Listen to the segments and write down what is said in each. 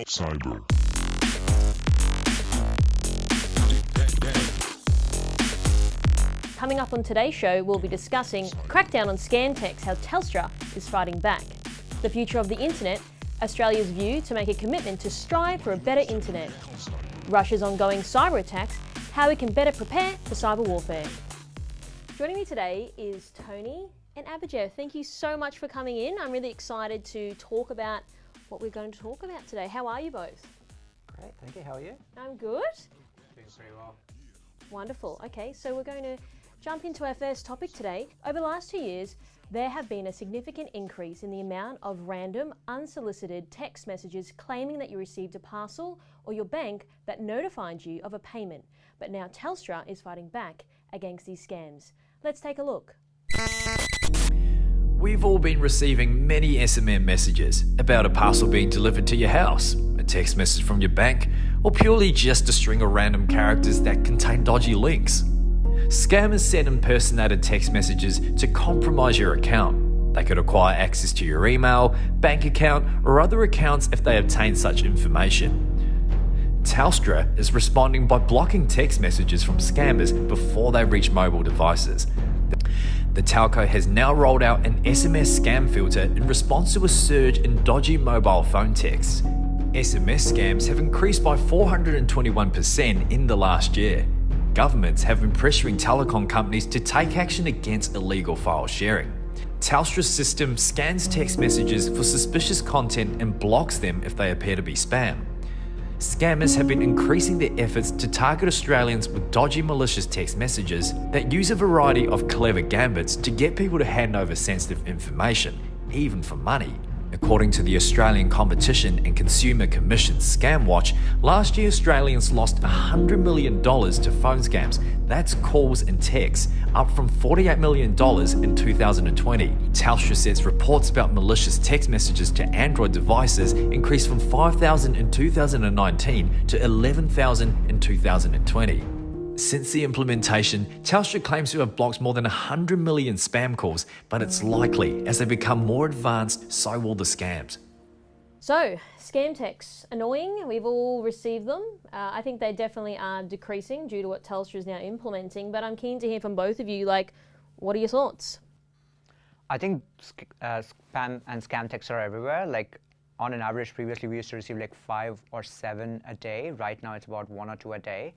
Cyber. Coming up on today's show, we'll be discussing crackdown on scam texts, how Telstra is fighting back, the future of the internet, Australia's view to make a commitment to strive for a better internet, Russia's ongoing cyber attacks, how we can better prepare for cyber warfare. Joining me today is Tony and Abhi. Thank you so much for coming in. I'm really excited to talk about what we're going to talk about today. How are you both? Great, thank you. How are you? I'm good. Doing pretty well. Wonderful. Okay, so we're going to jump into our first topic today. Over the last 2 years, there have been a significant increase in the amount of random, unsolicited text messages claiming that you received a parcel or your bank that notified you of a payment. But now Telstra is fighting back against these scams. Let's take a look. We've all been receiving many SMS messages about a parcel being delivered to your house, a text message from your bank, or purely just a string of random characters that contain dodgy links. Scammers send impersonated text messages to compromise your account. They could acquire access to your email, bank account, or other accounts if they obtain such information. Telstra is responding by blocking text messages from scammers before they reach mobile devices. The telco has now rolled out an SMS scam filter in response to a surge in dodgy mobile phone texts. SMS scams have increased by 421% in the last year. Governments have been pressuring telecom companies to take action against illegal file sharing. Telstra's system scans text messages for suspicious content and blocks them if they appear to be spam. Scammers have been increasing their efforts to target Australians with dodgy malicious text messages that use a variety of clever gambits to get people to hand over sensitive information, even for money. According to the Australian Competition and Consumer Commission Scam Watch, last year Australians lost $100 million to phone scams. That's calls and texts, up from $48 million in 2020. Telstra says reports about malicious text messages to Android devices increased from 5,000 in 2019 to 11,000 in 2020. Since the implementation, Telstra claims to have blocked more than 100 million spam calls, but it's likely as they become more advanced, so will the scams. So, scam texts, annoying. We've all received them. I think they definitely are decreasing due to what Telstra is now implementing, but I'm keen to hear from both of you, what are your thoughts? I think spam and scam texts are everywhere. On an average, previously we used to receive 5 or 7 a day. Right now it's about 1 or 2 a day.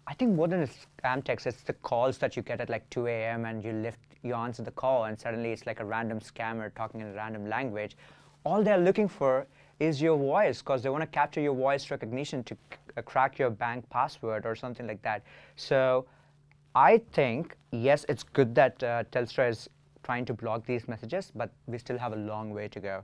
I think more than a spam text, it's the calls that you get at 2 a.m. and you answer the call and suddenly it's like a random scammer talking in a random language. All they're looking for is your voice because they want to capture your voice recognition to crack your bank password or something like that. So I think, yes, it's good that Telstra is trying to block these messages, but we still have a long way to go.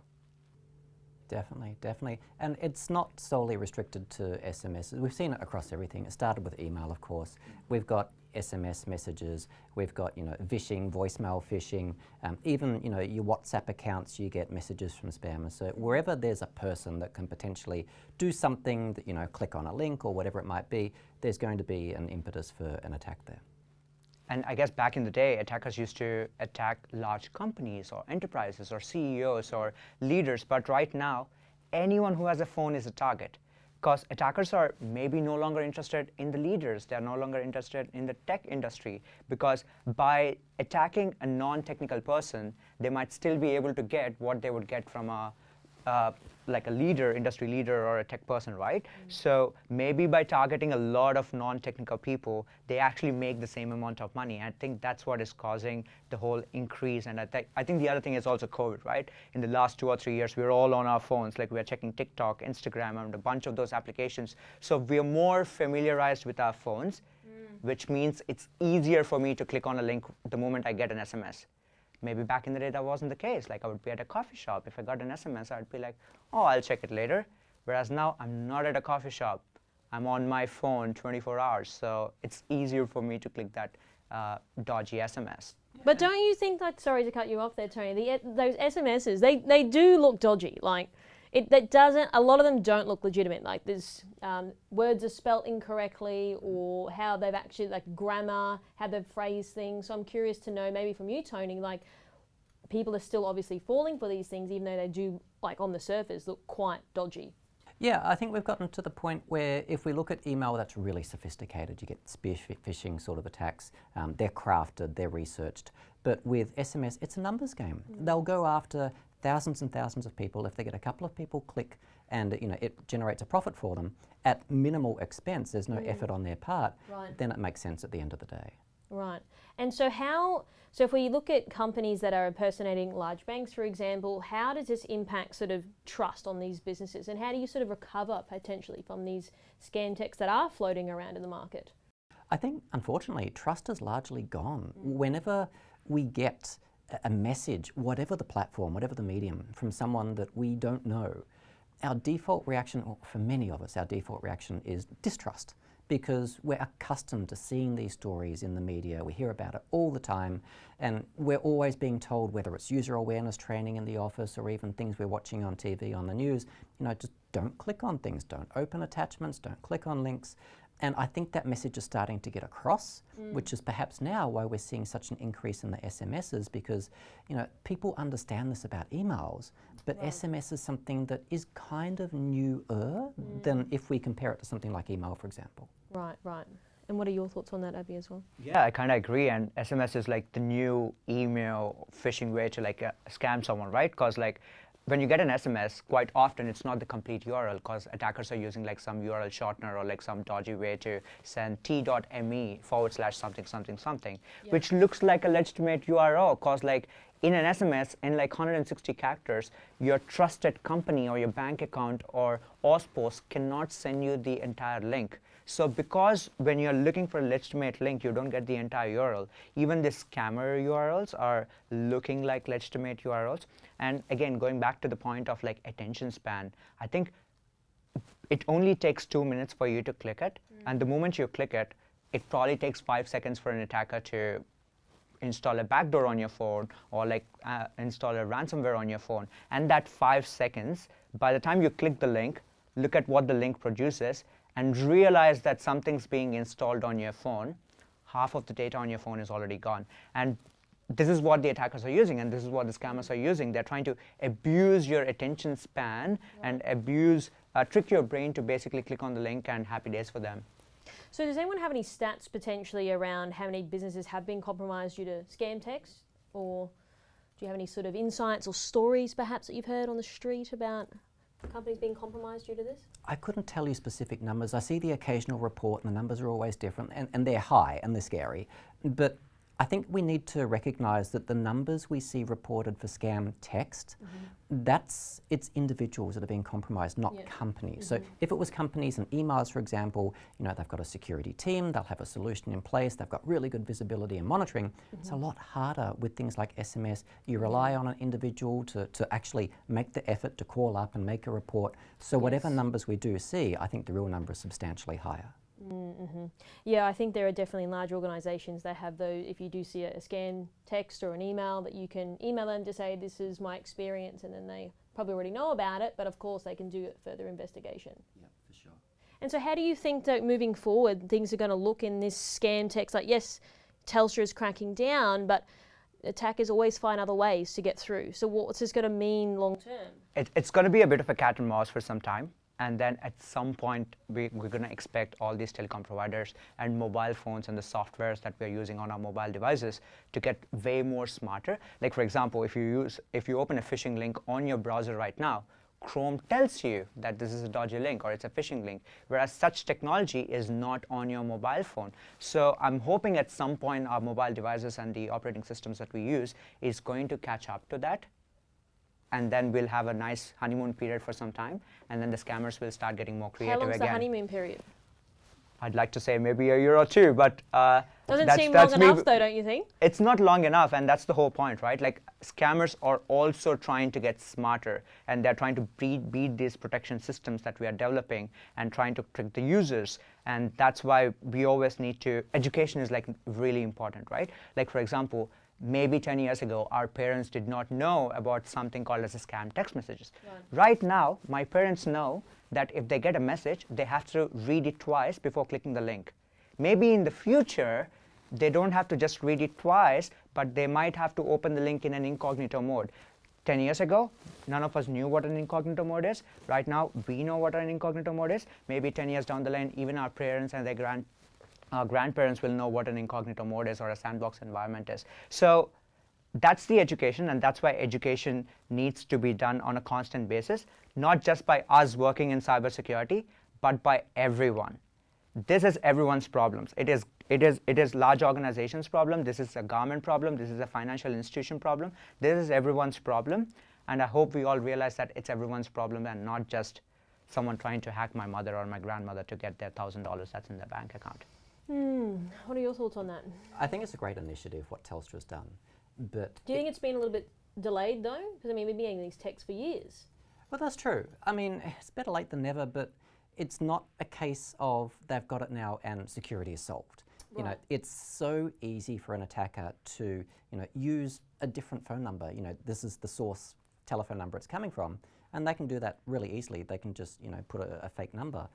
Definitely, definitely. And it's not solely restricted to SMS. We've seen it across everything. It started with email, of course. We've got SMS messages. We've got, phishing, voicemail phishing. Even, your WhatsApp accounts, you get messages from spammers. So wherever there's a person that can potentially do something, that, click on a link or whatever it might be, there's going to be an impetus for an attack there. And I guess back in the day, attackers used to attack large companies or enterprises or CEOs or leaders. But right now, anyone who has a phone is a target. Because attackers are maybe no longer interested in the leaders. They're no longer interested in the tech industry. Because by attacking a non-technical person, they might still be able to get what they would get from a leader, industry leader, or a tech person, right? So maybe by targeting a lot of non-technical people, they actually make the same amount of money. I think that's what is causing the whole increase. And I think the other thing is also COVID, right? In the last 2 or 3 years, we're all on our phones. We're checking TikTok, Instagram, and a bunch of those applications. So we're more familiarized with our phones, which means it's easier for me to click on a link the moment I get an SMS. Maybe back in the day that wasn't the case. I would be at a coffee shop. If I got an SMS, I'd be like, oh, I'll check it later. Whereas now I'm not at a coffee shop. I'm on my phone 24 hours. So it's easier for me to click that dodgy SMS. But don't you think sorry to cut you off there, Tony, those SMSs, they do look dodgy. A lot of them don't look legitimate. There's words are spelt incorrectly or how they've actually, grammar, how they've phrased things. So I'm curious to know, maybe from you, Tony, people are still obviously falling for these things, even though they do, on the surface, look quite dodgy. Yeah, I think we've gotten to the point where if we look at email that's really sophisticated, you get spear phishing sort of attacks. They're crafted, they're researched. But with SMS, it's a numbers game. They'll go after thousands and thousands of people. If they get a couple of people click and it generates a profit for them at minimal expense, there's no effort on their part, then it makes sense at the end of the day. Right. And so so if we look at companies that are impersonating large banks, for example, how does this impact sort of trust on these businesses, and how do you sort of recover potentially from these scam texts that are floating around in the market? I think, unfortunately, trust is largely gone. Whenever we get a message, whatever the platform, whatever the medium, from someone that we don't know, our default reaction, or for many of us, our default reaction is distrust. Because we're accustomed to seeing these stories in the media, we hear about it all the time, and we're always being told, whether it's user awareness training in the office or even things we're watching on TV, on the news, just don't click on things, don't open attachments, don't click on links. And I think that message is starting to get across, which is perhaps now why we're seeing such an increase in the SMSs, because people understand this about emails, but SMS is something that is kind of newer than if we compare it to something like email, for example. Right, right. And what are your thoughts on that, Abhi, as well? Yeah, I kind of agree. And SMS is like the new email phishing way to scam someone, right? Because when you get an SMS, quite often it's not the complete URL, because attackers are using some URL shortener or some dodgy way to send t.me/something, which looks like a legitimate URL, because in an SMS, in 160 characters, your trusted company or your bank account or OSPOS cannot send you the entire link. So because when you're looking for a legitimate link, you don't get the entire URL. Even the scammer URLs are looking like legitimate URLs. And again, going back to the point of attention span, I think it only takes 2 minutes for you to click it. And the moment you click it, it probably takes 5 seconds for an attacker to install a backdoor on your phone or install a ransomware on your phone. And that 5 seconds, by the time you click the link, look at what the link produces, and realize that something's being installed on your phone, half of the data on your phone is already gone. And this is what the attackers are using, and this is what the scammers are using. They're trying to abuse your attention span and trick your brain to basically click on the link, and happy days for them. So does anyone have any stats potentially around how many businesses have been compromised due to scam texts? Or do you have any sort of insights or stories perhaps that you've heard on the street about companies being compromised due to this? I couldn't tell you specific numbers. I see the occasional report, and the numbers are always different, and they're high and they're scary. But I think we need to recognise that the numbers we see reported for scam text, it's individuals that are being compromised, not companies. So if it was companies and emails, for example, they've got a security team, they'll have a solution in place, they've got really good visibility and monitoring. It's a lot harder with things like SMS. You rely on an individual to actually make the effort to call up and make a report. So whatever numbers we do see, I think the real number is substantially higher. Yeah, I think there are definitely large organisations that have those. If you do see a scam text or an email, that you can email them to say, this is my experience, and then they probably already know about it, but of course they can do further investigation. Yeah, for sure. And so how do you think that moving forward things are going to look in this scam text? Yes, Telstra is cracking down, but attackers always find other ways to get through. So what's this going to mean long term? It's going to be a bit of a cat and mouse for some time. And then at some point, we're going to expect all these telecom providers and mobile phones and the softwares that we're using on our mobile devices to get way more smarter. For example, if you open a phishing link on your browser right now, Chrome tells you that this is a dodgy link or it's a phishing link, whereas such technology is not on your mobile phone. So I'm hoping at some point our mobile devices and the operating systems that we use is going to catch up to that. And then we'll have a nice honeymoon period for some time, and then the scammers will start getting more creative again. How long's the honeymoon period? I'd like to say maybe a year or two, but doesn't seem long enough though, don't you think? It's not long enough, and that's the whole point, right? Scammers are also trying to get smarter, and they're trying to beat these protection systems that we are developing and trying to trick the users. And that's why we always need to, education is really important, right? For example, maybe 10 years ago, our parents did not know about something called as a scam text messages. Right now, my parents know that if they get a message, they have to read it twice before clicking the link. Maybe in the future, they don't have to just read it twice, but they might have to open the link in an incognito mode. 10 years ago, none of us knew what an incognito mode is. Right now, we know what an incognito mode is. Maybe 10 years down the line, even our parents and their grandparents will know what an incognito mode is or a sandbox environment is. So that's the education, and that's why education needs to be done on a constant basis, not just by us working in cybersecurity, but by everyone. This is everyone's problems. It is large organizations' problem. This is a government problem. This is a financial institution problem. This is everyone's problem, and I hope we all realize that it's everyone's problem and not just someone trying to hack my mother or my grandmother to get their $1,000 that's in their bank account. What are your thoughts on that? I think it's a great initiative what Telstra's done, but Do you think it's been a little bit delayed though? Because I mean, we've been getting these texts for years. well, that's true. I mean, it's better late than never, but it's not a case of they've got it now and security is solved. You know, Right. it's so easy for an attacker to, use a different phone number. This is the source telephone number it's coming from, and they can do that really easily. They can just, put a fake number.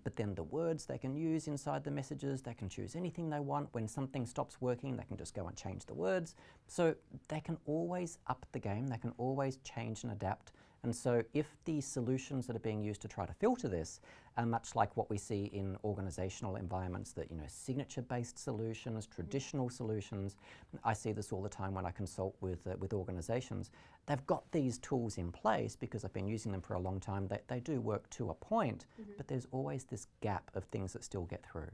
But then the words they can use inside the messages, they can choose anything they want. When something stops working, they can just go and change the words. So they can always up the game. They can always change and adapt. And so if the solutions that are being used to try to filter this are much like what we see in organizational environments, that, signature-based solutions, traditional solutions, I see this all the time when I consult with organizations. They've got these tools in place because I've been using them for a long time. They do work to a point, but there's always this gap of things that still get through.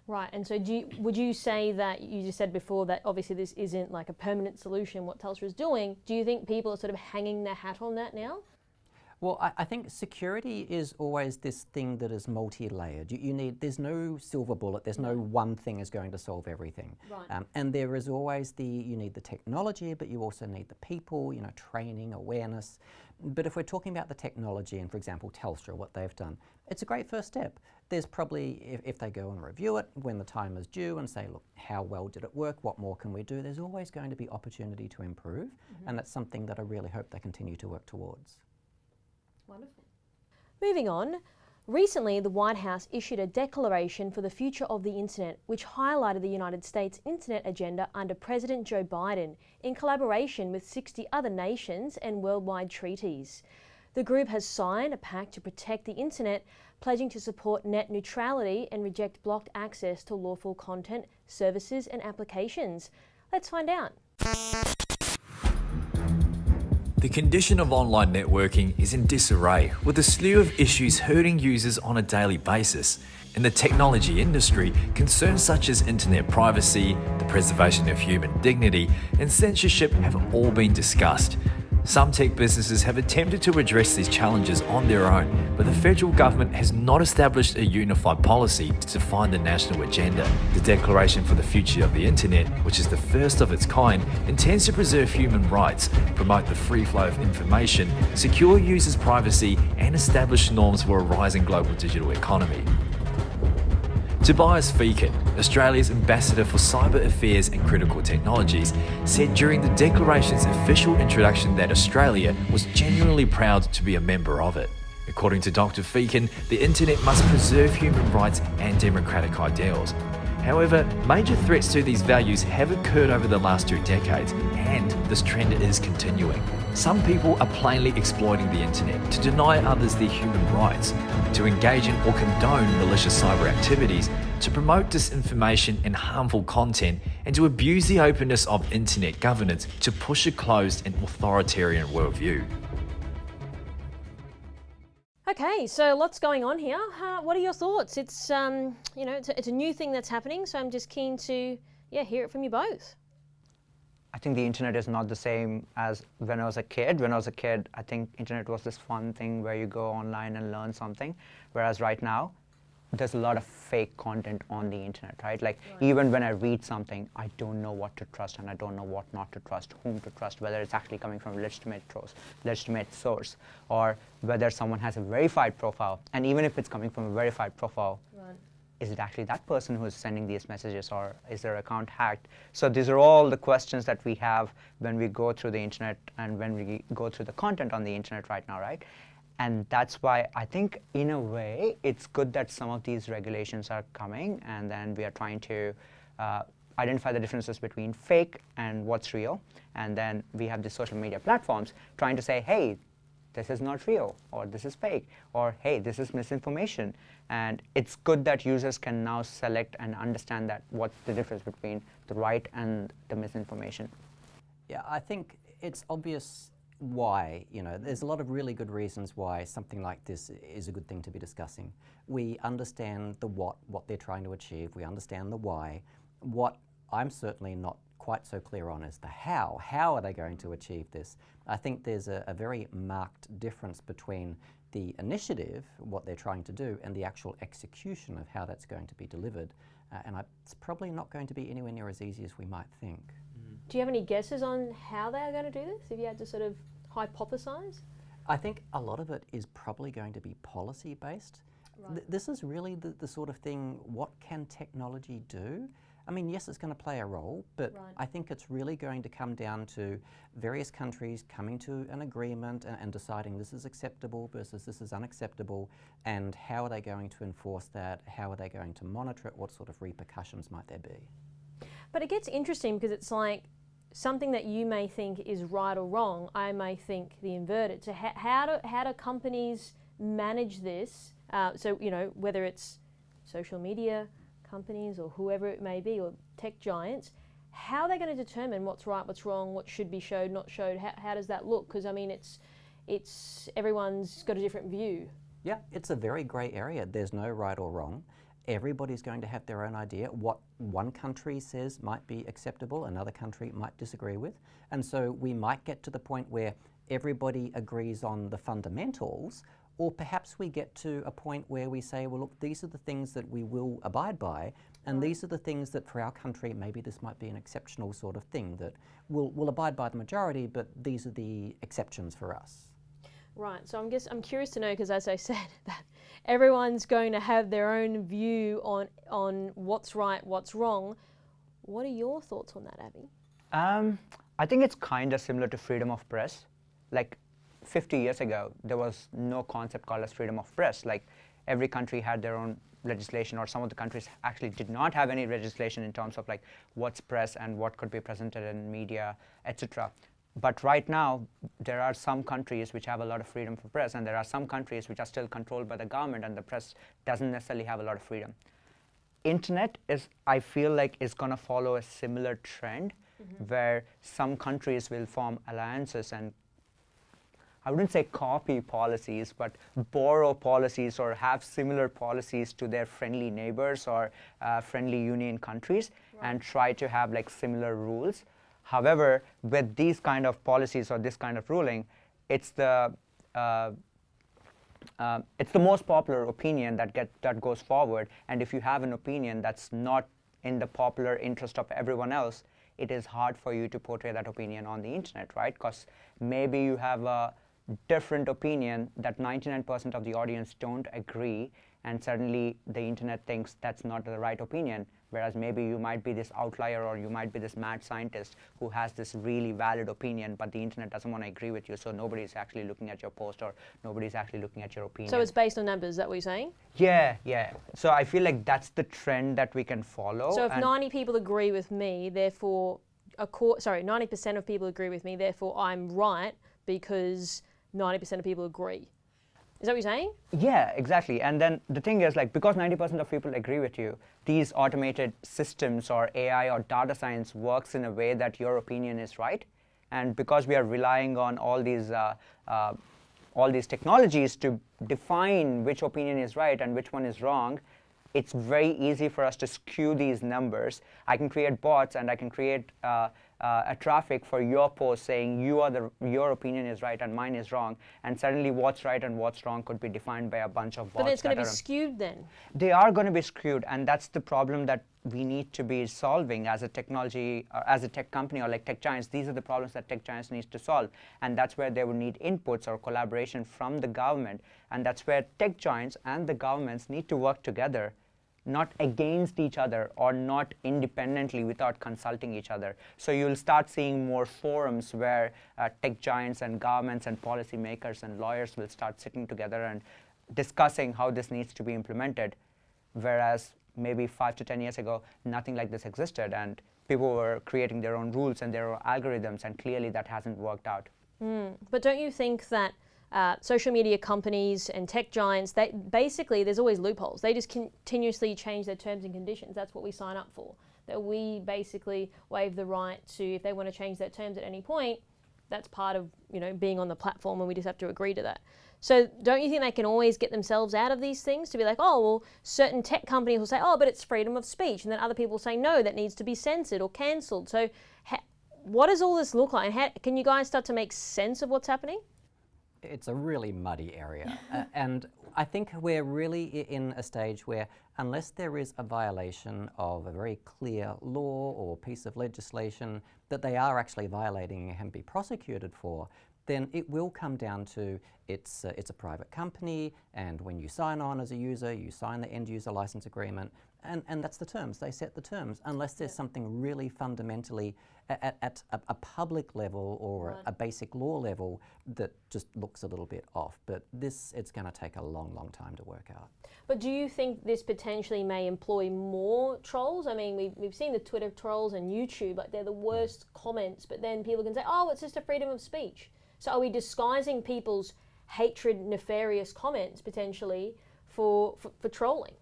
Right, and so would you say that, you just said before that obviously this isn't like a permanent solution, what Telstra is doing. Do you think people are sort of hanging their hat on that now? Well, I think security is always this thing that is multi-layered. There's no silver bullet, there's no one thing is going to solve everything. Right. And there is always you need the technology, but you also need the people, training, awareness. But if we're talking about the technology and, for example, Telstra, what they've done, it's a great first step. There's probably, if they go and review it when the time is due and say, look, how well did it work? What more can we do? There's always going to be opportunity to improve. And that's something that I really hope they continue to work towards. Wonderful. Moving on, recently the White House issued a declaration for the future of the internet, which highlighted the United States internet agenda under President Joe Biden in collaboration with 60 other nations and worldwide treaties. The group has signed a pact to protect the internet, pledging to support net neutrality and reject blocked access to lawful content, services and applications. Let's find out. The condition of online networking is in disarray, with a slew of issues hurting users on a daily basis. In the technology industry, concerns such as internet privacy, the preservation of human dignity, and censorship have all been discussed. Some tech businesses have attempted to address these challenges on their own, but the federal government has not established a unified policy to define the national agenda. The Declaration for the Future of the Internet, which is the first of its kind, intends to preserve human rights, promote the free flow of information, secure users' privacy, and establish norms for a rising global digital economy. Tobias Feakin, Australia's Ambassador for Cyber Affairs and Critical Technologies, said during the Declaration's official introduction that Australia was genuinely proud to be a member of it. According to Dr. Feakin, the internet must preserve human rights and democratic ideals. However, major threats to these values have occurred over the last 2 decades, and this trend is continuing. Some people are plainly exploiting the internet to deny others their human rights, to engage in or condone malicious cyber activities, to promote disinformation and harmful content, and to abuse the openness of internet governance to push a closed and authoritarian worldview. Okay, so lots going on here. What are your thoughts? It's it's a new thing that's happening, so I'm just keen to hear it from you both. I think the internet is not the same as when I was a kid. When I was a kid, I think internet was this fun thing where you go online and learn something. Whereas right now, there's a lot of fake content on the internet, right? Like even when I read something, I don't know what to trust and I don't know what not to trust, whom to trust, whether it's actually coming from a legitimate source, or whether someone has a verified profile. And even if it's coming from a verified profile, is it actually that person who is sending these messages, or is their account hacked? So these are all the questions that we have when we go through the internet and when we go through the content on the internet right now, right? And that's why I think, in a way, it's good that some of these regulations are coming, and then we are trying to identify the differences between fake and what's real. And then we have the social media platforms trying to say, hey, this is not real, or this is fake, or hey, this is misinformation. And it's good that users can now select and understand that what's the difference between the right and the misinformation. Yeah, I think it's obvious why, there's a lot of really good reasons why something like this is a good thing to be discussing. We understand the what they're trying to achieve, we understand the why. What I'm certainly not quite so clear on is the how. How are they going to achieve this? I think there's a very marked difference between the initiative, what they're trying to do, and the actual execution of how that's going to be delivered. It's probably not going to be anywhere near as easy as we might think. Do you have any guesses on how they are going to do this, if you had to sort of hypothesize? I think a lot of it is probably going to be policy based. Right. This is really the sort of thing, what can technology do? I mean, yes, it's going to play a role, but Right. I think it's really going to come down to various countries coming to an agreement and deciding this is acceptable versus this is unacceptable, and how are they going to enforce that? How are they going to monitor it? What sort of repercussions might there be? But it gets interesting because it's like something that you may think is right or wrong, I may think the inverted. So how do companies manage this? So, whether it's social media companies or whoever it may be, or tech giants, how are they going to determine what's right, what's wrong, what should be showed, not showed? How does that look? Because I mean, it's everyone's got a different view. Yeah, it's a very grey area. There's no right or wrong. Everybody's going to have their own idea. What one country says might be acceptable, another country might disagree with. And so we might get to the point where everybody agrees on the fundamentals, or perhaps we get to a point where we say, well, look, these are the things that we will abide by, and these are the things that for our country, maybe this might be an exceptional sort of thing that we'll abide by the majority, but these are the exceptions for us. Right, so I'm curious to know, because as I said, that everyone's going to have their own view on what's right, what's wrong. What are your thoughts on that, Abhi? I think it's kind of similar to freedom of press. Like 50 years ago, there was no concept called as freedom of press. Like every country had their own legislation, or some of the countries actually did not have any legislation in terms of like what's press and what could be presented in media, etc. But right now, there are some countries which have a lot of freedom for press, and there are some countries which are still controlled by the government, and the press doesn't necessarily have a lot of freedom. Internet I feel like, is going to follow a similar trend, where some countries will form alliances and, I wouldn't say copy policies, but borrow policies or have similar policies to their friendly neighbors or friendly union countries, and try to have like similar rules. However, with these kind of policies or this kind of ruling, it's the most popular opinion that goes forward. And if you have an opinion that's not in the popular interest of everyone else, it is hard for you to portray that opinion on the internet, right? Because maybe you have a different opinion that 99% of the audience don't agree, and suddenly the internet thinks that's not the right opinion, whereas maybe you might be this outlier, or you might be this mad scientist who has this really valid opinion, but the internet doesn't want to agree with you, so nobody's actually looking at your post, or nobody's actually looking at your opinion. So it's based on numbers, is that what you're saying? Yeah. So I feel like that's the trend that we can follow. So if 90 people agree with me, therefore, 90% of people agree with me, therefore I'm right because 90% of people agree. Is that what you're saying? Yeah, exactly. And then the thing is, like, because 90% of people agree with you, these automated systems or AI or data science works in a way that your opinion is right. And because we are relying on all these technologies to define which opinion is right and which one is wrong, it's very easy for us to skew these numbers. I can create bots, and I can create a traffic for your post saying your opinion is right and mine is wrong, and suddenly what's right and what's wrong could be defined by a bunch of bots. But then it's going to be skewed then. They are going to be skewed, and that's the problem that we need to be solving as a technology, as a tech company, or like tech giants. These are the problems that tech giants need to solve, and that's where they would need inputs or collaboration from the government, and that's where tech giants and the governments need to work together, not against each other or not independently without consulting each other. So you'll start seeing more forums where tech giants and governments and policymakers and lawyers will start sitting together and discussing how this needs to be implemented, whereas maybe 5 to 10 years ago, nothing like this existed, and people were creating their own rules and their own algorithms, and clearly that hasn't worked out. But don't you think that social media companies and tech giants, they basically, there's always loopholes. They just continuously change their terms and conditions. That's what we sign up for. That we basically waive the right to, if they want to change their terms at any point, that's part of, you know, being on the platform, and we just have to agree to that. So don't you think they can always get themselves out of these things to be like, oh, well, certain tech companies will say, oh, but it's freedom of speech, and then other people say, no, that needs to be censored or cancelled. So what does all this look like? And can you guys start to make sense of what's happening? It's a really muddy area. And I think we're really in a stage where, unless there is a violation of a very clear law or piece of legislation that they are actually violating and can be prosecuted for, then it will come down to it's a private company, and when you sign on as a user, you sign the end user license agreement, and that's the terms. They set the terms, unless there's something really fundamentally at a public level or a basic law level that just looks a little bit off. But it's going to take a long, long time to work out. But do you think this potentially may employ more trolls? I mean, we've seen the Twitter trolls and YouTube, like they're the worst comments, but then people can say, oh, it's just a freedom of speech. So are we disguising people's hatred, nefarious comments potentially for trolling?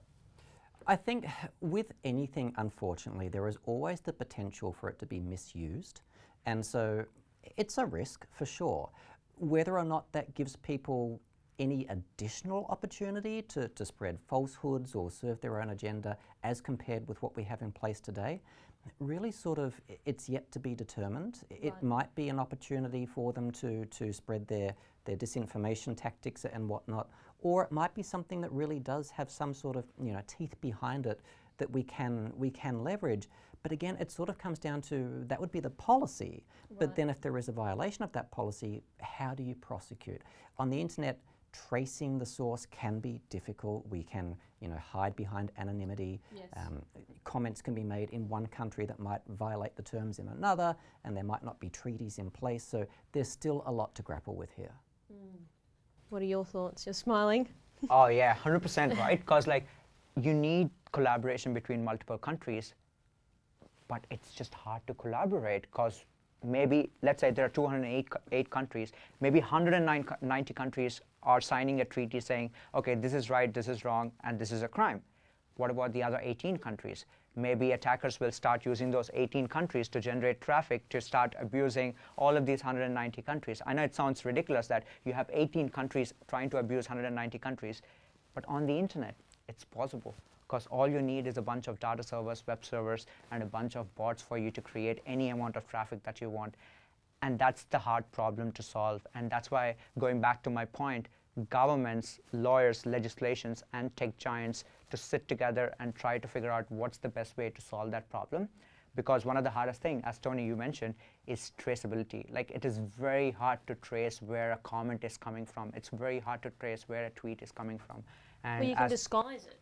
I think with anything, unfortunately, there is always the potential for it to be misused. And so it's a risk for sure. Whether or not that gives people any additional opportunity to spread falsehoods or serve their own agenda as compared with what we have in place today, really sort of, it's yet to be determined. It might be an opportunity for them to spread their disinformation tactics and whatnot, or it might be something that really does have some sort of, you know, teeth behind it that we can leverage. But again, it sort of comes down to, that would be the policy. But then if there is a violation of that policy, how do you prosecute? On the internet, tracing the source can be difficult. We can, you know, hide behind anonymity. Yes. Comments can be made in one country that might violate the terms in another, and there might not be treaties in place. So there's still a lot to grapple with here. What are your thoughts? You're smiling. Oh yeah, 100% right. Because like, you need collaboration between multiple countries, but it's just hard to collaborate because maybe, let's say there are 208 countries, maybe 190 countries are signing a treaty saying, okay, this is right, this is wrong, and this is a crime. What about the other 18 countries? Maybe attackers will start using those 18 countries to generate traffic to start abusing all of these 190 countries. I know it sounds ridiculous that you have 18 countries trying to abuse 190 countries, but on the internet, it's possible. Because all you need is a bunch of data servers, web servers, and a bunch of bots for you to create any amount of traffic that you want. And that's the hard problem to solve. And that's why, going back to my point, governments, lawyers, legislations, and tech giants to sit together and try to figure out what's the best way to solve that problem. Because one of the hardest things, as Tony, you mentioned, is traceability. Like, it is very hard to trace where a comment is coming from. It's very hard to trace where a tweet is coming from. And Well, you can disguise it.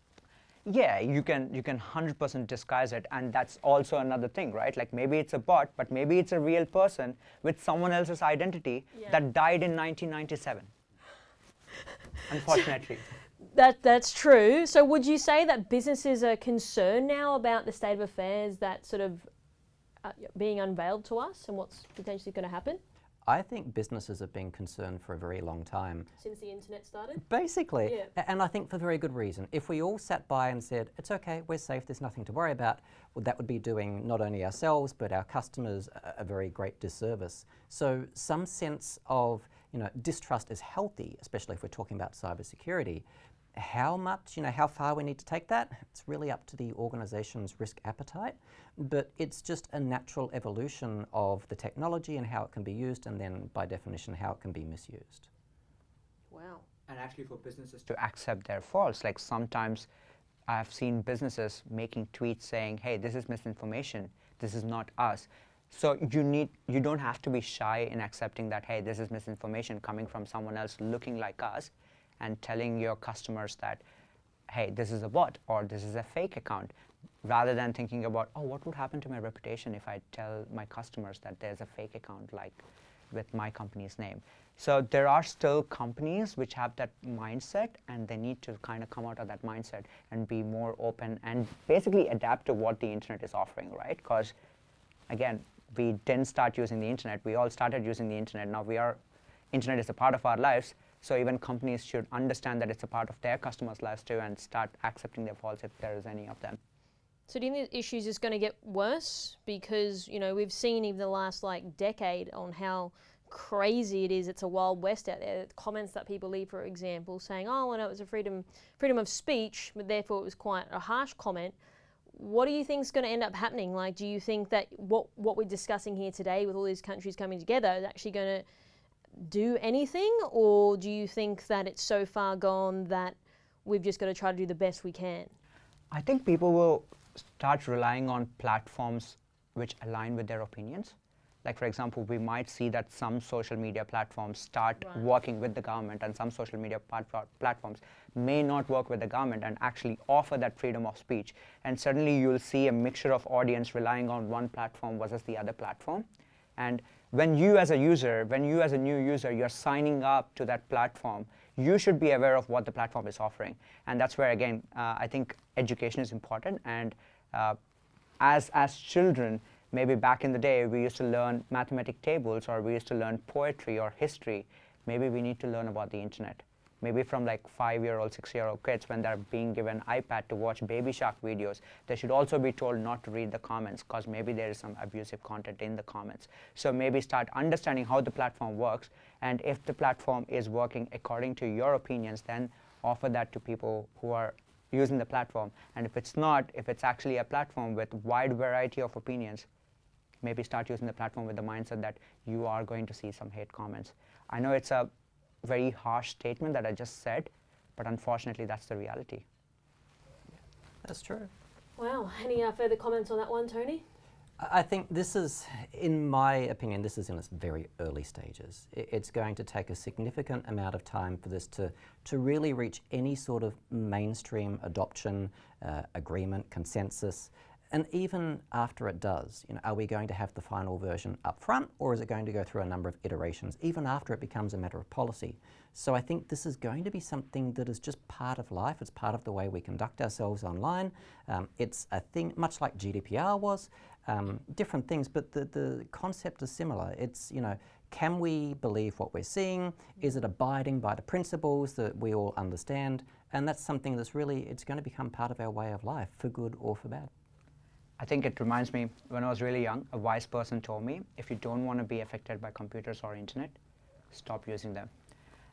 yeah, you can 100% disguise it, and that's also another thing, right? Like, maybe it's a bot, but maybe it's a real person with someone else's identity that died in 1997. Unfortunately. That's true. So would you say that businesses are concerned now about the state of affairs that sort of being unveiled to us and what's potentially going to happen? I think businesses have been concerned for a very long time. Since the internet started? Basically, Yeah. and I think for very good reason. If we all sat by and said, it's okay, we're safe, there's nothing to worry about, well, that would be doing not only ourselves but our customers a very great disservice. So some sense of, you know, distrust is healthy, especially if we're talking about cybersecurity. How much, you know, how far we need to take that, it's really up to the organization's risk appetite, but it's just a natural evolution of the technology and how it can be used, and then by definition how it can be misused. Wow. And actually for businesses to accept their faults, like sometimes I've seen businesses making tweets saying, hey, this is misinformation, this is not us. So you don't have to be shy in accepting that, hey, this is misinformation coming from someone else looking like us, and telling your customers that, hey, this is a bot or this is a fake account, rather than thinking about, oh, what would happen to my reputation if I tell my customers that there's a fake account like with my company's name. So there are still companies which have that mindset, and they need to kind of come out of that mindset and be more open and basically adapt to what the internet is offering, right? Because again, we didn't start using the internet. We all started using the internet. Now internet is a part of our lives. So even companies should understand that it's a part of their customers' lives too, and start accepting their faults if there is any of them. So do you think the issue is just going to get worse? Because, we've seen even the last decade on how crazy it is. It's a wild west out there. The comments that people leave, for example, saying, oh, well, no, it was a freedom of speech, but therefore it was quite a harsh comment. What do you think is going to end up happening? Like, do you think that what we're discussing here today with all these countries coming together is actually going to do anything? Or do you think that it's so far gone that we've just got to try to do the best we can? I think people will start relying on platforms which align with their opinions. Like, for example, we might see that some social media platforms start working with the government, and some social media platforms may not work with the government and actually offer that freedom of speech. And suddenly you'll see a mixture of audience relying on one platform versus the other platform. And when you as a user, when you as a new user, you're signing up to that platform, you should be aware of what the platform is offering. And that's where, again, I think education is important. And as children, maybe back in the day, we used to learn mathematic tables, or we used to learn poetry or history. Maybe we need to learn about the internet. Maybe from like 5-year-old, 6-year-old kids, when they're being given iPad to watch Baby Shark videos, they should also be told not to read the comments, because maybe there is some abusive content in the comments. So maybe start understanding how the platform works, and if the platform is working according to your opinions, then offer that to people who are using the platform. And if it's not, if it's actually a platform with wide variety of opinions, maybe start using the platform with the mindset that you are going to see some hate comments. I know it's a very harsh statement that I just said, but unfortunately that's the reality. That's true. Wow. Any further comments on that one, Tony? I think this is, in my opinion, this is in its very early stages. It's going to take a significant amount of time for this to really reach any sort of mainstream adoption, agreement, consensus. And even after it does, are we going to have the final version up front, or is it going to go through a number of iterations, even after it becomes a matter of policy? So I think this is going to be something that is just part of life. It's part of the way we conduct ourselves online. It's a thing, much like GDPR was, different things, but the concept is similar. It's, can we believe what we're seeing? Is it abiding by the principles that we all understand? And that's something that's really, it's going to become part of our way of life, for good or for bad. I think it reminds me, when I was really young, a wise person told me, if you don't want to be affected by computers or internet, stop using them.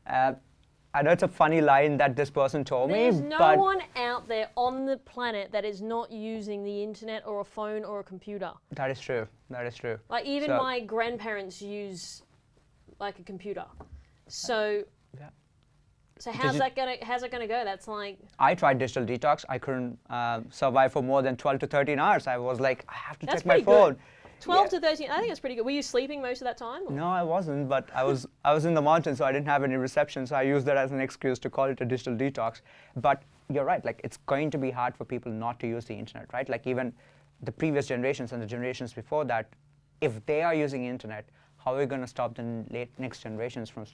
I know it's a funny line that this person told me, There's no one out there on the planet that is not using the internet or a phone or a computer. That is true. That is true. Like, even my grandparents use like a computer. So Yeah. So how's it gonna go? That's like, I tried digital detox. I couldn't survive for more than 12 to 13 hours. I was like, I have to That's check my pretty phone. good. 12 to 13. I think that's pretty good. Were you sleeping most of that time? Or? No, I wasn't, but I was in the mountains, so I didn't have any reception, so I used that as an excuse to call it a digital detox. But you're right, like, it's going to be hard for people not to use the internet, right? Like, even the previous generations and the generations before that, if they are using the internet, how are we going to stop the next generations from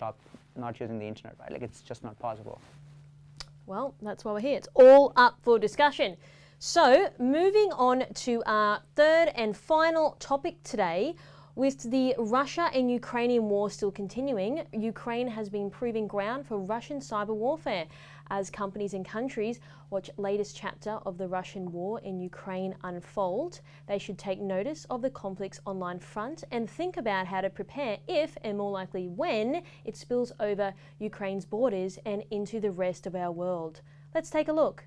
not using the internet, right? Like, it's just not possible. Well, that's why we're here. It's all up for discussion. So, moving on to our third and final topic today. With the Russia and Ukrainian war still continuing, Ukraine has been proving ground for Russian cyber warfare. As companies and countries watch latest chapter of the Russian war in Ukraine unfold, they should take notice of the conflict's online front and think about how to prepare if, and more likely when, it spills over Ukraine's borders and into the rest of our world. Let's take a look.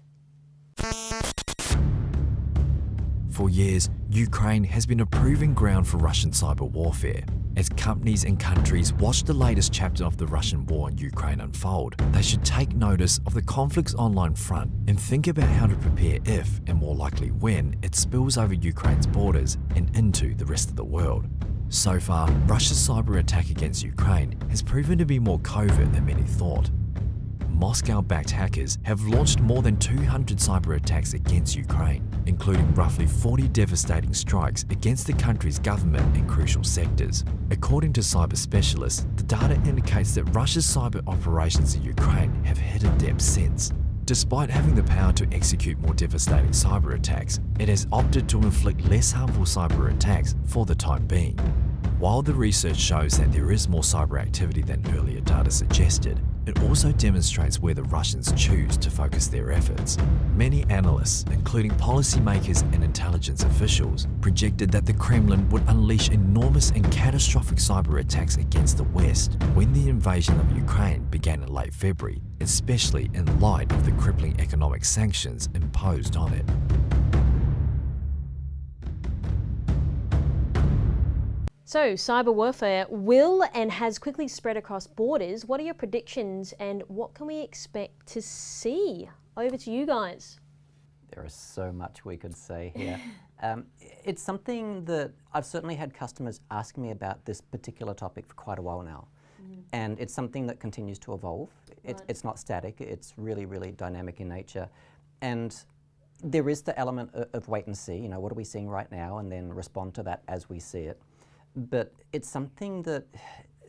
For years, Ukraine has been a proving ground for Russian cyber warfare. As companies and countries watch the latest chapter of the Russian war in Ukraine unfold, they should take notice of the conflict's online front and think about how to prepare if, and more likely when, it spills over Ukraine's borders and into the rest of the world. So far, Russia's cyber attack against Ukraine has proven to be more covert than many thought. Moscow-backed hackers have launched more than 200 cyber attacks against Ukraine, including roughly 40 devastating strikes against the country's government and crucial sectors. According to cyber specialists, the data indicates that Russia's cyber operations in Ukraine have hit a depth since. Despite having the power to execute more devastating cyber attacks, it has opted to inflict less harmful cyber attacks for the time being. While the research shows that there is more cyber activity than earlier data suggested, it also demonstrates where the Russians choose to focus their efforts. Many analysts, including policymakers and intelligence officials, projected that the Kremlin would unleash enormous and catastrophic cyber attacks against the West when the invasion of Ukraine began in late February, especially in light of the crippling economic sanctions imposed on it. So, cyber warfare will and has quickly spread across borders. What are your predictions and what can we expect to see? Over to you guys. There is so much we could say here. It's something that I've certainly had customers ask me about this particular topic for quite a while now. And it's something that continues to evolve. It's not static, it's really, really dynamic in nature. And there is the element of wait and see, what are we seeing right now, and then respond to that as we see it. But it's something that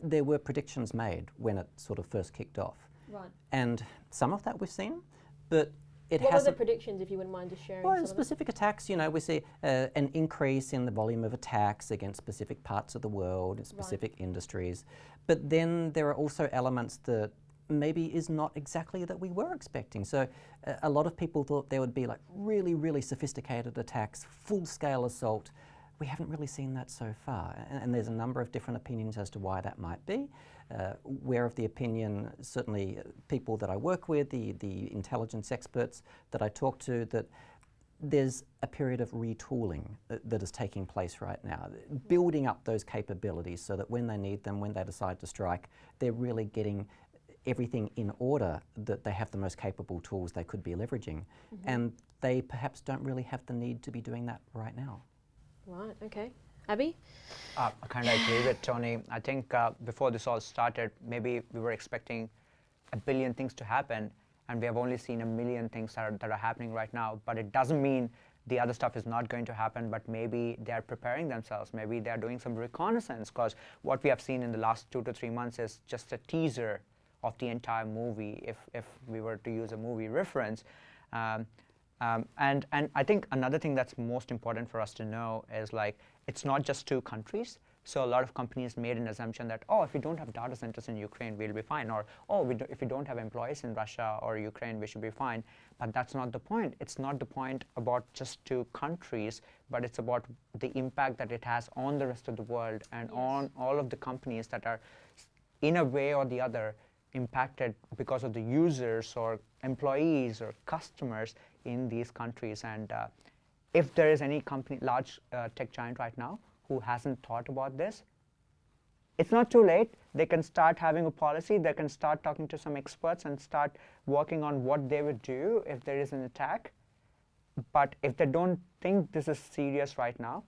there were predictions made when it sort of first kicked off. Right. And some of that we've seen, but it hasn't... What were the predictions, if you wouldn't mind just sharing? Well, specific attacks, we see an increase in the volume of attacks against specific parts of the world, in specific industries. But then there are also elements that maybe is not exactly that we were expecting. So a lot of people thought there would be like really, really sophisticated attacks, full-scale assault. We haven't really seen that so far, and there's a number of different opinions as to why that might be. We're of the opinion, certainly people that I work with, the intelligence experts that I talk to, that there's a period of retooling that is taking place right now, building up those capabilities so that when they need them, when they decide to strike, they're really getting everything in order, that they have the most capable tools they could be leveraging. And they perhaps don't really have the need to be doing that right now. Right, okay. Abhi? I kind of agree with Tony. I think before this all started, maybe we were expecting a billion things to happen, and we have only seen a million things that are happening right now. But it doesn't mean the other stuff is not going to happen, but maybe they're preparing themselves. Maybe they're doing some reconnaissance, because what we have seen in the last 2 to 3 months is just a teaser of the entire movie, if we were to use a movie reference. And I think another thing that's most important for us to know is, like, it's not just 2 countries. So a lot of companies made an assumption that, oh, if we don't have data centers in Ukraine, we'll be fine. Or, oh, if we don't have employees in Russia or Ukraine, we should be fine. But that's not the point. It's not the point about just 2 countries, but it's about the impact that it has on the rest of the world and on all of the companies that are, in a way or the other, impacted because of the users or employees or customers in these countries. And if there is any company, large tech giant right now, who hasn't thought about this, it's not too late. They can start having a policy. They can start talking to some experts and start working on what they would do if there is an attack. But if they don't think this is serious right now,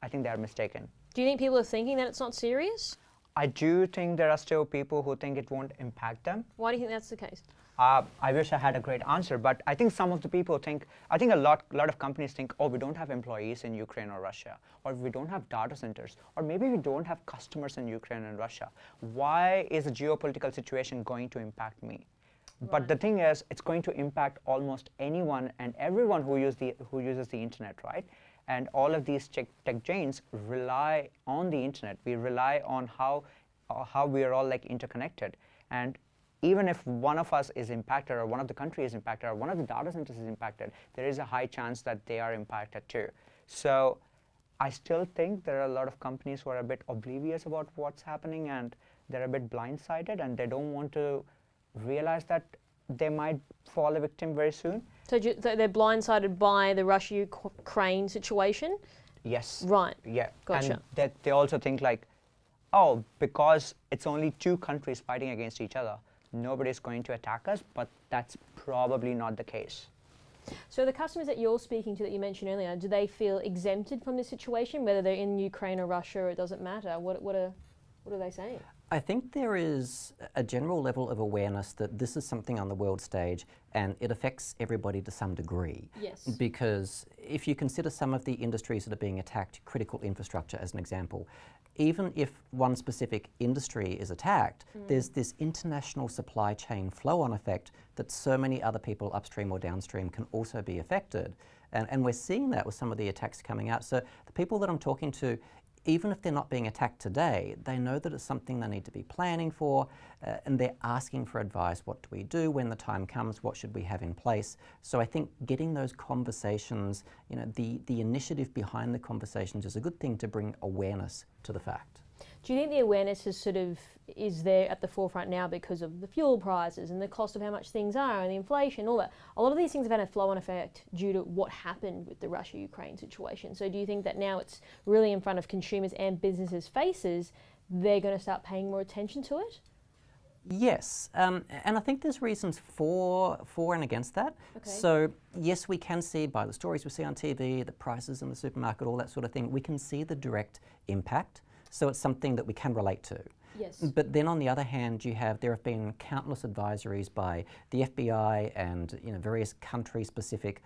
I think they're mistaken. Do you think people are thinking that it's not serious? I do think there are still people who think it won't impact them. Why do you think that's the case? I wish I had a great answer, but I think some of the people think, I think a lot of companies think, oh, we don't have employees in Ukraine or Russia, or we don't have data centers, or maybe we don't have customers in Ukraine and Russia. Why is the geopolitical situation going to impact me? Right. But the thing is, it's going to impact almost anyone and everyone who uses the internet, right? And all of these tech giants rely on the internet. We rely on how we are all like interconnected. And even if one of us is impacted, or one of the countries is impacted, or one of the data centers is impacted, there is a high chance that they are impacted too. So I still think there are a lot of companies who are a bit oblivious about what's happening, and they're a bit blindsided, and they don't want to realize that they might fall a victim very soon. So they're blindsided by the Russia-Ukraine situation? Yes. Right. Yeah. Gotcha. And they also think like, oh, because it's only 2 countries fighting against each other, nobody's going to attack us, but that's probably not the case. So the customers that you're speaking to that you mentioned earlier, do they feel exempted from this situation, whether they're in Ukraine or Russia, or it doesn't matter? What are they saying? I think there is a general level of awareness that this is something on the world stage and it affects everybody to some degree. Yes. Because if you consider some of the industries that are being attacked, critical infrastructure as an example, even if one specific industry is attacked, there's this international supply chain flow-on effect that so many other people upstream or downstream can also be affected. And we're seeing that with some of the attacks coming out. So the people that I'm talking to, even if they're not being attacked today, they know that it's something they need to be planning for, and they're asking for advice. What do we do when the time comes? What should we have in place? So I think getting those conversations, you know, the initiative behind the conversations is a good thing to bring awareness to the fact. Do you think the awareness is there at the forefront now because of the fuel prices and the cost of how much things are and the inflation, all that? A lot of these things have had a flow-on effect due to what happened with the Russia-Ukraine situation. So do you think that now it's really in front of consumers and businesses' faces, they're going to start paying more attention to it? Yes, and I think there's reasons for and against that. Okay. So yes, we can see by the stories we see on TV, the prices in the supermarket, all that sort of thing, we can see the direct impact. So it's something that we can relate to. Yes. But then on the other hand, there have been countless advisories by the FBI and various country-specific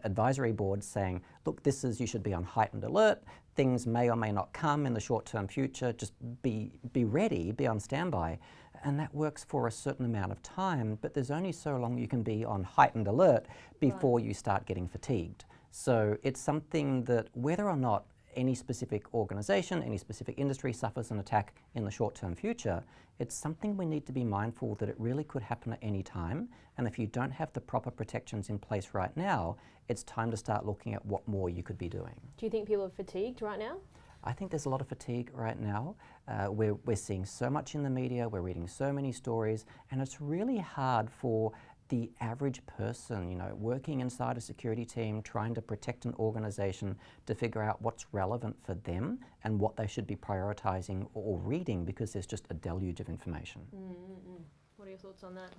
advisory boards saying, look, you should be on heightened alert. Things may or may not come in the short-term future. Just be ready, be on standby. And that works for a certain amount of time, but there's only so long you can be on heightened alert before you start getting fatigued. So it's something that whether or not any specific organization, any specific industry suffers an attack in the short-term future, it's something we need to be mindful that it really could happen at any time. And if you don't have the proper protections in place right now, it's time to start looking at what more you could be doing. Do you think people are fatigued right now? I think there's a lot of fatigue right now. We're seeing so much in the media, we're reading so many stories, and it's really hard for the average person, working inside a security team, trying to protect an organization, to figure out what's relevant for them and what they should be prioritizing or reading, because there's just a deluge of information. What are your thoughts on that?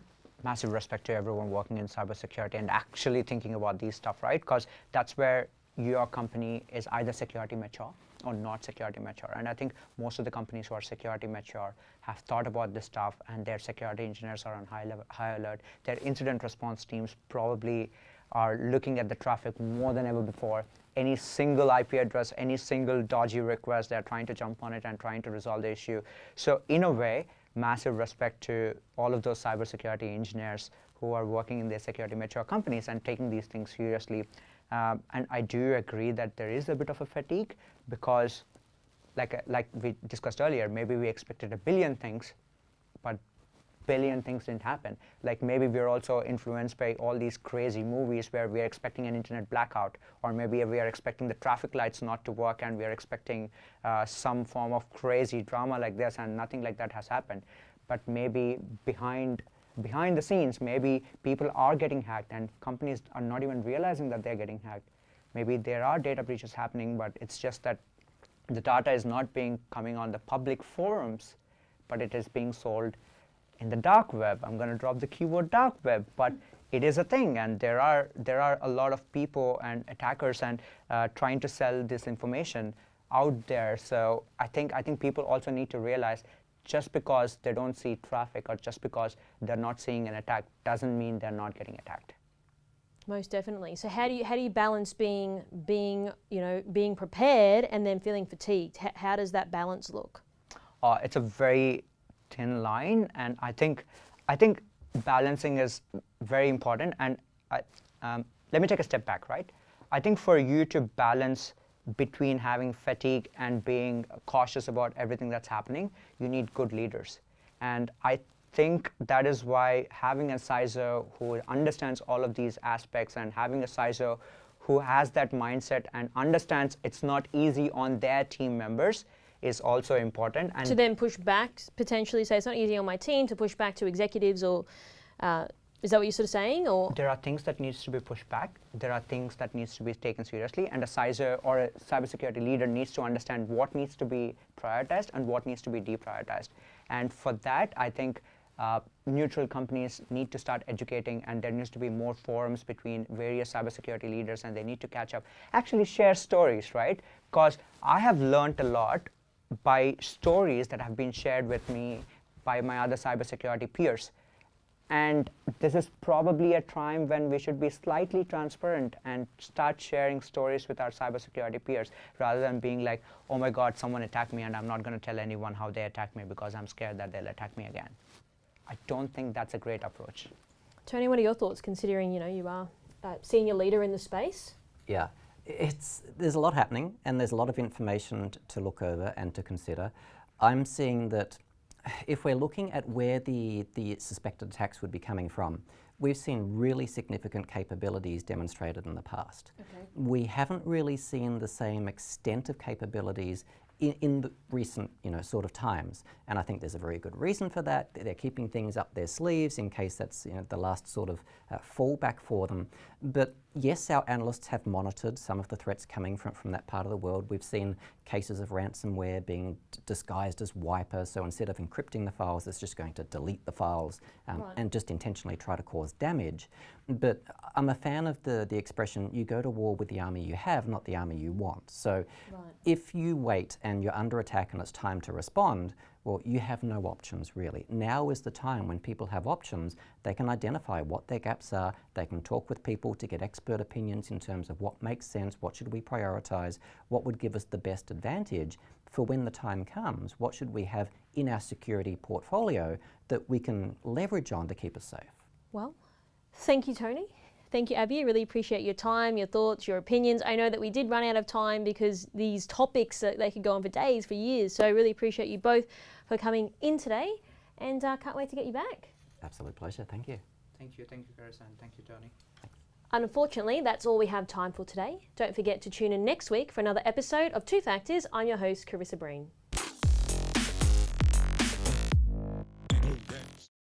Massive respect to everyone working in cybersecurity and actually thinking about these stuff, right? Because that's where your company is either security mature or not security mature. And I think most of the companies who are security mature have thought about this stuff, and their security engineers are on high alert. Their incident response teams probably are looking at the traffic more than ever before. Any single IP address, any single dodgy request, they're trying to jump on it and trying to resolve the issue. So in a way, massive respect to all of those cybersecurity engineers who are working in their security mature companies and taking these things seriously. And I do agree that there is a bit of a fatigue, because like we discussed earlier, maybe we expected 1 billion things, but 1 billion things didn't happen. Like maybe we're also influenced by all these crazy movies where we're expecting an internet blackout, or maybe we are expecting the traffic lights not to work and we're expecting some form of crazy drama like this, and nothing like that has happened. But maybe behind the scenes, maybe people are getting hacked and companies are not even realizing that they're getting hacked. Maybe there are data breaches happening, but it's just that the data is not coming on the public forums, but it is being sold in the dark web. I'm going to drop the keyword dark web, but it is a thing, and there are a lot of people and attackers and trying to sell this information out there. So I think people also need to realize, just because they don't see traffic or just because they're not seeing an attack doesn't mean they're not getting attacked. Most definitely. So how do you balance being prepared and then feeling fatigued? How does that balance look? It's a very thin line, and I think balancing is very important. And let me take a step back, right? I think for you to balance between having fatigue and being cautious about everything that's happening, you need good leaders. And I think that is why having a CISO who understands all of these aspects, and having a CISO who has that mindset and understands it's not easy on their team members is also important. And to then push back, potentially say it's not easy on my team, to push back to executives, or is that what you're sort of saying? Or there are things that needs to be pushed back. There are things that needs to be taken seriously, and a CISO or a cybersecurity leader needs to understand what needs to be prioritized and what needs to be deprioritized. And for that, I think neutral companies need to start educating, and there needs to be more forums between various cybersecurity leaders, and they need to catch up, actually share stories, right? Because I have learned a lot by stories that have been shared with me by my other cybersecurity peers. And this is probably a time when we should be slightly transparent and start sharing stories with our cybersecurity peers, rather than being like, oh my God, someone attacked me and I'm not going to tell anyone how they attacked me because I'm scared that they'll attack me again. I don't think that's a great approach. Tony, what are your thoughts, considering you are a senior leader in the space? Yeah, there's a lot happening and there's a lot of information to look over and to consider. I'm seeing that if we're looking at where the suspected attacks would be coming from, we've seen really significant capabilities demonstrated in the past. Okay. We haven't really seen the same extent of capabilities in the recent sort of times, and I think there's a very good reason for that. They're keeping things up their sleeves in case that's the last sort of fallback for them. But yes, our analysts have monitored some of the threats coming from that part of the world. We've seen cases of ransomware being disguised as wiper, so instead of encrypting the files, it's just going to delete the files and just intentionally try to cause damage. But I'm a fan of the expression, you go to war with the army you have, not the army you want. So if you wait and you're under attack and it's time to respond, well, you have no options really. Now is the time when people have options. They can identify what their gaps are, they can talk with people to get expert opinions in terms of what makes sense, what should we prioritize, what would give us the best advantage for when the time comes, what should we have in our security portfolio that we can leverage on to keep us safe. Well, thank you, Tony. Thank you, Abhi. I really appreciate your time, your thoughts, your opinions. I know that we did run out of time because these topics, they could go on for days, for years. So I really appreciate you both for coming in today, and can't wait to get you back. Absolute pleasure. Thank you. Thank you, Chris, and thank you, Tony. Unfortunately, that's all we have time for today. Don't forget to tune in next week for another episode of Two Factors. I'm your host, Carissa Breen.